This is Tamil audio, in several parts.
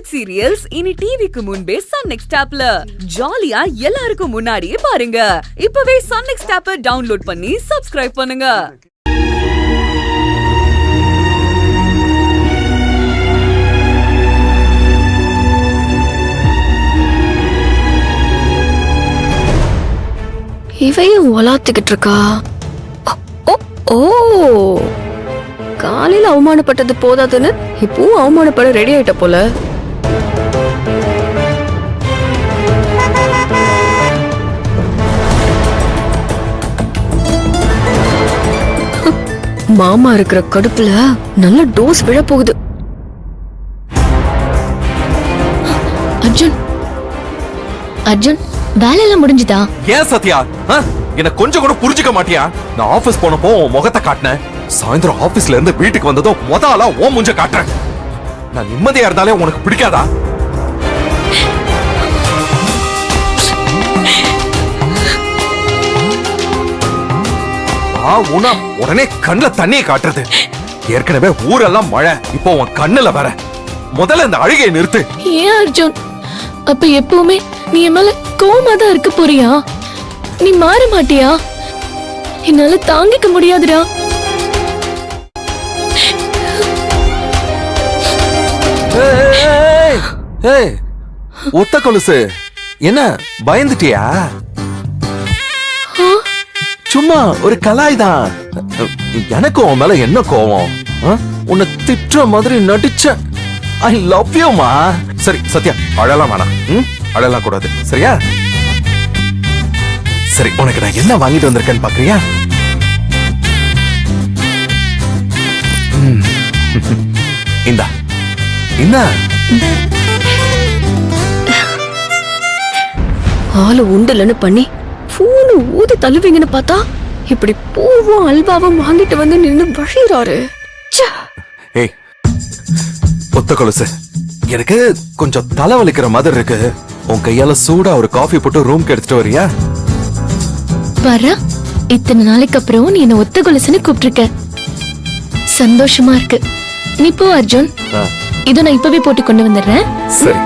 வெப் சீரியல்ஸ் இனி டிவிக்கு முன்பே சன் நெக்ஸ்ட் ஆப்ல ஜாலியா எல்லாருக்கும் முன்னாடியே பாருங்க. இப்பவே சன் நெக்ஸ்ட் ஆப்பை டவுன்லோட் பண்ணி சப்ஸ்கிரைப் பண்ணுங்க. இவையும் ஒலாத்திக்கிட்டு இருக்கா. ஓ காலையில அவமானப்பட்டது போதாதுன்னு இப்பவும் அவமானப்பட ரெடி ஆயிட்ட போல. மாமா இருக்கிற கடுப்புல நல்ல டோஸ் விழ போகுது. அர்ஜுன் அர்ஜுன் வேலையெல்லாம் முடிஞ்சுதா? ஏன் சத்யா என்ன கொஞ்சம் கூட புரிஞ்சுக்க மாட்டியா? நான் ஆபீஸ் போனப்போ முகத்தை காட்டினேன். சாயந்தரம் ஆபீஸ்ல இருந்து வீட்டுக்கு வந்ததும் முதல்ல ஓ மூஞ்ச காட்டுறேன். நான் நிம்மதியா இருந்தாலே உனக்கு பிடிக்காதா? உனா உடனே கண்ணுல தண்ணியை காட்டுறது. ஏற்கனவே ஊரெல்லாம் மழை, இப்போ உன் கண்ணுல வர. முதல்ல இந்த அழுகையை நிறுத்து. ஏன் அர்ஜுன் அப்ப எப்பவுமே நீ என் மேல கோவமா தான் இருக்க போறியா? நீ மாற மாட்டியா? என்னால தாங்கிக்க முடியாதுடா. ஒத்த கொலுசு என்ன பயந்துட்டியா? சும்மா ஒரு கலாய் தான். எனக்கு உன் மேல என்ன கோவம்? உன்னை திட்டுற மாதிரி நடிச்ச. ஐ லவ் யூ மா. சரி சத்யா, அழலாம் வேணாம். அழலாம் கூடாது, சரியா? சரி, உனக்கு நான் என்ன வாங்கிட்டு வந்திருக்கேன்னு பாக்குறியா? இந்தா இந்தா. ஆளு உண்டலன்னு பண்ணி பூனு ஊதி தள்ளுவீங்கன்னு பார்த்தா இப்படி பூவும் அல்வாவும் வாங்கிட்டு வந்து நின்னு வழிறாரு. ஏய் ஒத்த கொலுசு, எனக்கு கொஞ்சம் தலைவலிக்கிற மாதிரி இருக்கு. உன் கையால சூடா ஒரு காஃபி போட்டு ரூம்க்கு எடுத்துட்டு வரியா? வர இத்தனை நாளைக்கு அப்புறம் நீ என்ன ஒத்த கொலுசுன்னு கூப்பிட்டுருக்க. சந்தோஷமா இருக்கு. நீ போ அர்ஜுன். இதோ நான் இப்பவே போட்டு கொண்டு வந்துடுறேன். சரி.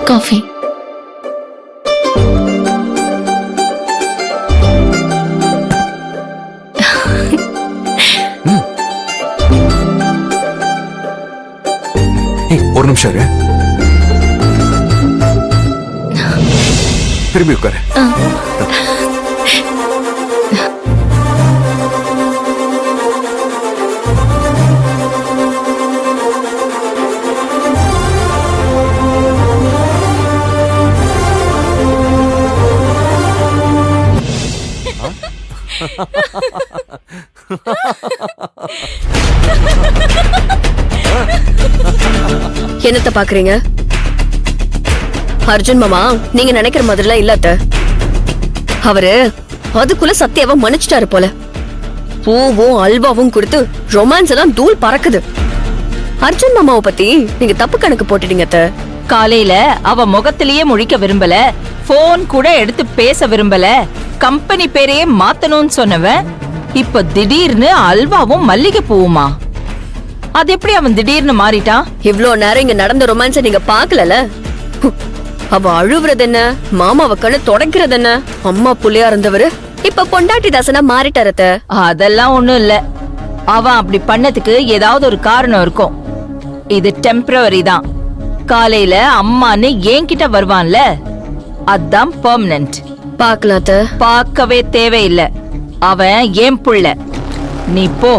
காஃபி. ஒரு நிமிஷம் இரு. திரும்பி உட்காரு. என்னத்த பாக்குறீங்க? அர்ஜுன் மாமா நீங்க நினைக்கிற மாதிரிலாம் இல்லத்த. அவரு அதுக்குள்ள சத்யாவை மன்னிச்சிட்டாரு போல. பூவும் அல்வாவும் கொடுத்து ரொமான்ஸ் எல்லாம் தூள் பறக்குது. அர்ஜுன் மாமாவை பத்தி நீங்க தப்பு கணக்கு போட்டுட்டீங்க. காலையில அவ முகத்திலேயே முழிக்க விரும்பல, போன் கூட எடுத்து பேச விரும்பல, கம்பெனி பேரையே மாத்தணும்னு சொன்னவன் இப்ப திடீர்னு அல்வாவும் மல்லிகை பூவுமா? அது எப்படி அவன் திடீர்னு மாறிட்டான்? இவ்ளோ நேரம் இங்க நடந்த ரொமான்ஸ நீங்க பாக்கல. அவ அழுவுறது என்ன, மாமாவ கண்ணு தொடக்கிறது என்ன? அம்மா புள்ளையா இருந்தவரு இப்ப பொண்டாட்டி தாசனா மாறிட்டாரத்த. அதெல்லாம் ஒண்ணும் இல்ல. அவன் அப்படி பண்ணதுக்கு ஏதாவது ஒரு காரணம் இருக்கும். இது டெம்பரவரி தான். காலையில அம்மான்னு என்கிட்ட வருவான்ல, அதான் பெர்மனன்ட். பாக்கலாத்த. பார்க்கவே தேவையில்லை. அவன் ஏன் புள்ள. நீ போ.